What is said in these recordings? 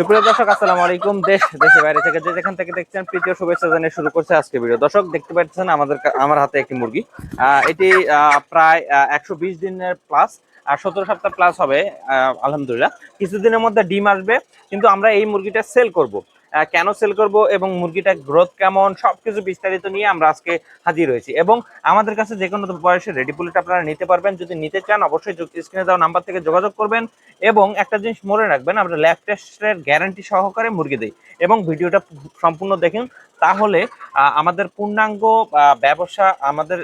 সুপ্রিয় দর্শক, আসসালামু আলাইকুম। দেশের বাইরে থেকে যেখান থেকে দেখছেন, প্রীতীয় শুভেচ্ছা জানিয়ে শুরু করছে আজকে ভিডিও। দর্শক, দেখতে পাচ্ছেন আমার হাতে একটি মুরগি। এটি প্রায় 120 দিনের প্লাস, আর 17 সপ্তাহ প্লাস হবে আলহামদুলিল্লাহ। কিছুদিনের মধ্যে ডিম আসবে, কিন্তু আমরা এই মুরগিটা সেল করব। কেন সেল করব এবং মুরগিটার গ্রোথ কেমন, সবকিছু বিস্তারিত নিয়ে আমরা আজকে হাজির হয়েছি। এবং আমাদের কাছে যে কোনো বয়সে রেডি পুলেট আপনারা নিতে পারবেন। যদি নিতে চান অবশ্যই স্ক্রিনে দেওয়া নাম্বার থেকে যোগাযোগ করবেন। এবং একটা জিনিস মনে রাখবেন, আমরা ল্যাব টেস্টের গ্যারান্টি সহকারে মুরগি দিই। এবং ভিডিওটা সম্পূর্ণ দেখুন, তাহলে আমাদের পূর্ণাঙ্গ ব্যবসা, আমাদের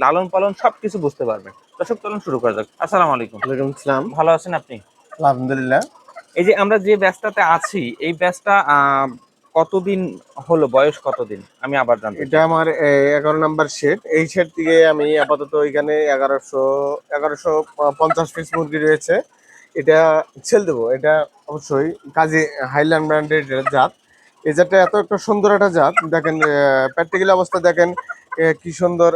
লালন পালন সবকিছু বুঝতে পারবেন। দর্শক, চলুন শুরু করা যাক। আসসালামু আলাইকুম। ওয়ালাইকুম আসসালাম। ভালো আছেন আপনি? আলহামদুলিল্লাহ। এই যে আমরা যে ব্যাচটাতে আছি, এই ব্যাচটা কতদিন হলো, বয়স কতদিন, আমি আবার জানতে এটা চাই। আমার 11 নাম্বার শেড। এই শেড থেকে আমি আপাতত এখানে 1150 পিস মুরগি রয়েছে। এটা ছেল দেবো। এটা অবশ্যই কাজী হাইল্যান্ড ব্র্যান্ডের জাত। এই জাতটা এত একটা সুন্দর একটা জাত, দেখেন প্র্যাকটিক্যাল অবস্থা দেখেন কি সুন্দর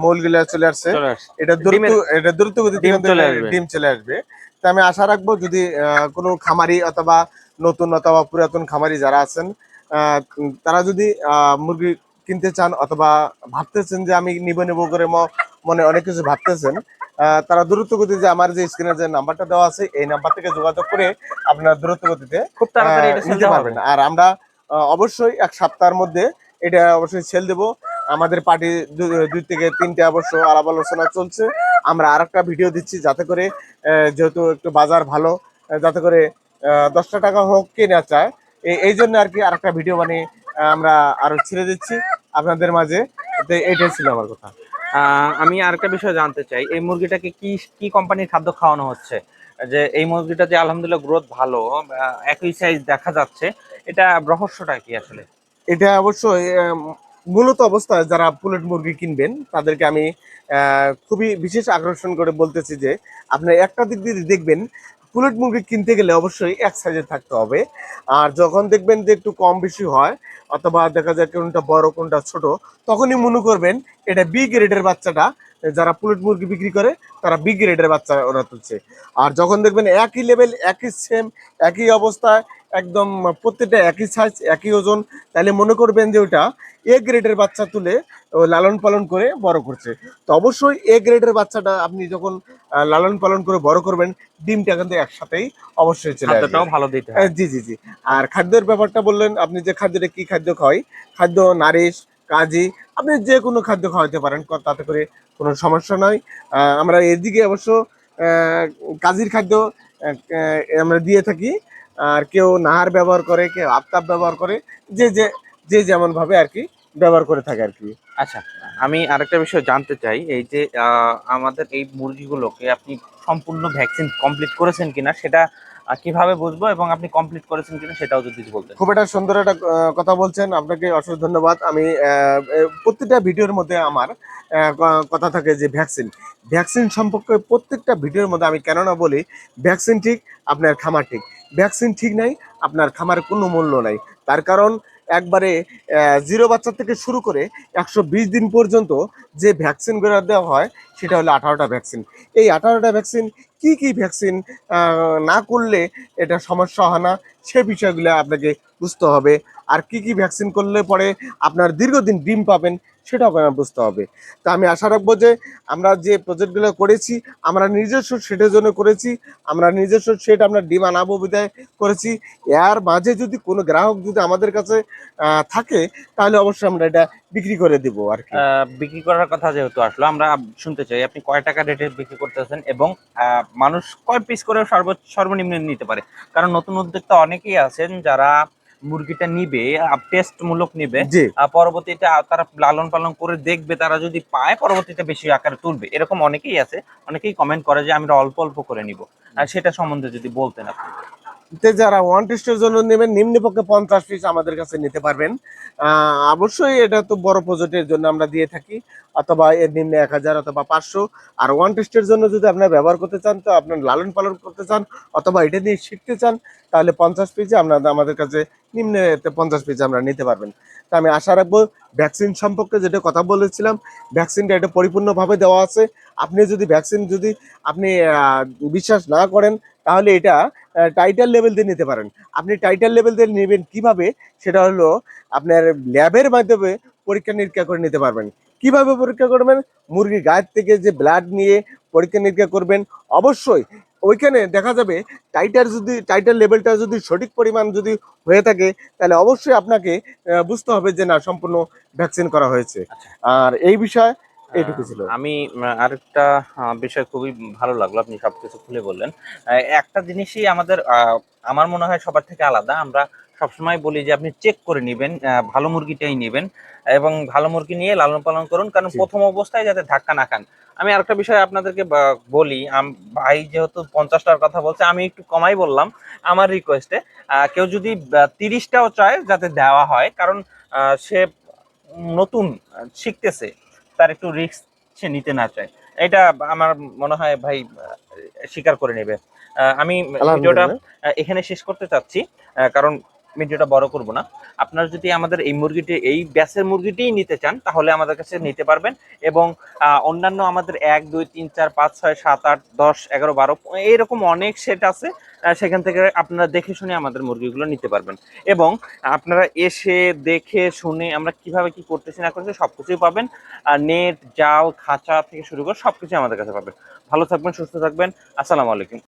মৌলগুলা চলে আসছে। চলে আসছে, এটা দ্রুত গতিতে ডিম চলে আসবে। ডিম চলে আসবে। তা আমি আশা রাখবো, যদি কোনো খামারি অথবা নতুন অথবা পুরাতন খামারি যারা আছেন, তারা যদি মুরগি কিনতে চান অথবা ভাবতেছেন যে আমি নিব করে মনে অনেক কিছু ভাবতেছেন, তারা দ্রুত গতিতে আমার যে স্ক্রিনে যে নাম্বারটা দেওয়া আছে এই নাম্বার থেকে যোগাযোগ করে আপনারা দ্রুত গতিতে খুব তাড়াতাড়ি এটা সেল নিতে দেওয়া হবে। পারবেন। আর আমরা অবশ্যই এক সপ্তাহের মধ্যে এটা অবশ্যই সেল দেবো। আমাদের পার্টি 2 থেকে 3টে অবশ্য আলাপ আলোচনা চলছে। আমরা আর একটা ভিডিও দিচ্ছি, যাতে করে যেহেতু একটু বাজার ভালো, যাতে করে 10টা টাকা হোক কেনা চায়, এই জন্য আর কি আর একটা ভিডিও বানিয়ে আমরা আরো ছেড়ে দিচ্ছি আপনাদের মাঝে। তো এইটাই ছিল আমার কথা। আমি আরেকটা বিষয় জানতে চাই, এই মুরগিটাকে কি কি কোম্পানির খাদ্য খাওয়ানো হচ্ছে? যে এই মুরগিটা যে আলহামদুলিল্লাহ গ্রোথ ভালো, একই সাইজ দেখা যাচ্ছে, এটা রহস্যটা কি আসলে? এটা অবশ্যই মূলত অবস্থায় যারা পুলেট মুরগি কিনবেন তাদেরকে আমি খুবই বিশেষ আকর্ষণ করে বলতেছি যে আপনার একটা দিক দিয়ে দেখবেন, পুলেট মুরগি কিনতে গেলে অবশ্যই এক সাইজে থাকতে হবে। আর যখন দেখবেন যে একটু কম বেশি হয় অথবা দেখা যায় কোনটা বড় কোনটা ছোট, তখনই মনে করবেন এটা বি গ্রেডের বাচ্চাটা। যারা পুলেট মুরগি বিক্রি করে তারা বি গ্রেডের বাচ্চা ওরা তুলছে। আর যখন দেখবেন একই লেভেল, একই সেম, একই অবস্থায়, একদম প্রত্যেকটা একই সাইজ, একই ওজন, তাহলে মনে করবেন যে ওটা এ গ্রেডের বাচ্চা তুলে লালন পালন করে বড় করছে। তো অবশ্যই এ গ্রেডের বাচ্চাটা আপনি যখন লালন পালন করে বড় করবেন, ডিমটা কিন্তু একসাথেই অবশ্যই চলে আসবে। খাদ্যটাও ভালো দিতে হয়। জি জি জি। আর খাদ্যের ব্যাপারটা বললেন, আপনি যে খাদ্যটা কি খাদ্য খাওয়াই, খাদ্য নারিশ, কাজী, আপনি যে কোনো খাদ্য খাওয়াতে পারেন, তাতে করে কোনো সমস্যা নয়। আমরা এদিকে অবশ্য আহ, কাজীর খাদ্য আমরা দিয়ে থাকি। আর কেউ নাহার ব্যবহার করে, কেউ আফতাব ব্যবহার করে, যে যে যে যেমন ভাবে আর কি ব্যবহার করে থাকে আর কি। আচ্ছা, আমি আরেকটা বিষয় জানতে চাই, এই যে আমাদের এই মুরগিগুলোকে আপনি সম্পূর্ণ ভ্যাকসিন কমপ্লিট করেছেন কিনা, সেটা কিভাবে বুঝবো, এবং আপনি কমপ্লিট করেছেন কিনা সেটাও যদি বলতেন। খুব একটা সুন্দর একটা কথা বলছেন, আপনাকে অসংখ্য ধন্যবাদ। আমি প্রত্যেকটা ভিডিওর মধ্যে আমার কথা থাকে যে ভ্যাকসিন ভ্যাকসিন সম্পর্কে প্রত্যেকটা ভিডিওর মধ্যে আমি কেননা বলি, ভ্যাকসিন ঠিক আপনার খামার ঠিক, ভ্যাকসিন ঠিক নাই আপনার খামারের কোনো মূল্য নাই। তার কারণ একবারে 0 বাচ্চা থেকে শুরু করে 120 দিন পর্যন্ত যে ভ্যাকসিনগুলো দেওয়া হয় সেটা হলো 18টা ভ্যাকসিন। এই 18টা ভ্যাকসিন কি ভ্যাকসিন না করলে এটা সমস্যা হয় না, সে বিষয়গুলো আপনাকে বুঝতে হবে। আর কি ভ্যাকসিন করলে পরে আপনার দীর্ঘদিন ডিম পাবেন সেটাও আপনার বুঝতে হবে। তা আমি আশা রাখবো যে আমরা যে প্রজেক্টগুলো করেছি, আমরা নিজস্ব সেটের জন্য করেছি। আমরা নিজস্ব সেট আমরা ডিম আনাবো বিদায় করেছি। এর মাঝে যদি কোনো গ্রাহক যদি আমাদের কাছে থাকে, তাহলে অবশ্যই আমরা এটা বিক্রি করে দেবো আর কি। বিক্রি করার কথা যেহেতু আসলো, আমরা শুনতে চাই আপনি কয় টাকা রেটে বিক্রি করতেছেন, এবং মানুষ কয় পিস করে সর্বনিম্ন নিতে পারে। কারণ নতুন উদ্যোক্তা অনেকেই আছেন যারা মুরগিটা নিবে, টেস্ট মূলক নিবে, জি। পরবর্তীতে তারা লালন পালন করে দেখবে, তারা যদি পায় পরবর্তীতে বেশি আকারে তুলবে, এরকম অনেকেই আছে। অনেকেই কমেন্ট করে যে আমরা অল্প অল্প করে নিব। আর সেটা সম্বন্ধে যদি বলতেন আপনি। যারা ওয়ান টেস্টের জন্য নেবেন, নিম্নপক্ষে 50 পিস আমাদের কাছে নিতে পারবেন। অবশ্যই এটা তো বড় প্রজেক্টের জন্য আমরা দিয়ে থাকি, অথবা এর নিম্নে 1000 অথবা 500। আর ওয়ান টেস্টের জন্য যদি আপনার ব্যবহার করতে চান, তো আপনার লালন পালন করতে চান অথবা এটা নিয়ে শিখতে চান, তাহলে 50 পিসে আমরা আমাদের কাছে নিম্নে 50 পিস আমরা নিতে পারবেন। তা আমি আশা রাখবো, ভ্যাকসিন সম্পর্কে যেটা কথা বলেছিলাম, ভ্যাকসিনটা এটা পরিপূর্ণভাবে দেওয়া আছে। আপনি যদি ভ্যাকসিন যদি আপনি বিশ্বাস না করেন, তাহলে এটা টাইটাল লেভেল দিয়ে নিতে পারেন। আপনি টাইটাল লেভেল দিয়ে নেবেন কিভাবে, সেটা হলো আপনার ল্যাবের মাধ্যমে পরীক্ষা নিরীক্ষা করে নিতে পারবেন। কিভাবে পরীক্ষা করবেন? মুরগির গায়ের থেকে যে ব্লাড নিয়ে পরীক্ষা নিরীক্ষা করবেন। অবশ্যই ওইখানে দেখা যাবে টাইটার লেভেলটা যদি সঠিক পরিমাণ যদি হয়ে থাকে, তাহলে অবশ্যই আপনাকে বুঝতে হবে যে না, সম্পূর্ণ ভ্যাকসিন করা হয়েছে। আচ্ছা। আর এই বিষয় এইটুকু ছিল। আমি আরেকটা বিষয় খুবই ভালো লাগলো, আপনি সবকিছু খুলে বললেন। একটা জিনিসই আমাদের আমার মনে হয় সবার থেকে আলাদা। আমরা সবসময় বলি যে আপনি চেক করে নিবেন, ভালো মুরগিটাই নিবেন এবং ভালো মুরগি নিয়ে লালন পালন করুন, কারণ জি। প্রথম অবস্থায় যাতে ধাক্কা না খান। আমি আরেকটা বিষয় আপনাদেরকে বলি, ভাই যেহেতু 50টার কথা বলছে, আমি একটু কমাই বললাম আমার রিকোয়েস্টে। কেউ যদি 30টাও চায় যাতে দেওয়া হয়, কারণ সে নতুন শিখতেছে, তার একটু রিস্ক সে নিতে না চায়। এটা আমার মনে হয় ভাই স্বীকার করে নেবে। আমি ভিডিওটা আলহামদুলিল্লাহ। এখানে শেষ করতে চাচ্ছি, কারণ ভিডিওটা বড় করব না। আপনারা যদি আমাদের এই মুরগিটি, এই ব্যাচের মুরগিটিই নিতে চান, তাহলে আমাদের কাছে নিতে পারবেন। এবং অন্যান্য আমাদের 1 2 3 4 5 6 7 8 10 11 12 এইরকম অনেক সেট আছে, সেখান থেকে আপনারা দেখে শুনে আমাদের মুরগিগুলো নিতে পারবেন। এবং আপনারা এসে দেখে শুনে আমরা কিভাবে কি করতেছি না করতেছি সবকিছুই পাবেন। নেট, জাল, খাঁচা থেকে শুরু করে সবকিছু আমাদের কাছে পাবেন। ভালো থাকবেন, সুস্থ থাকবেন। আসসালামু আলাইকুম।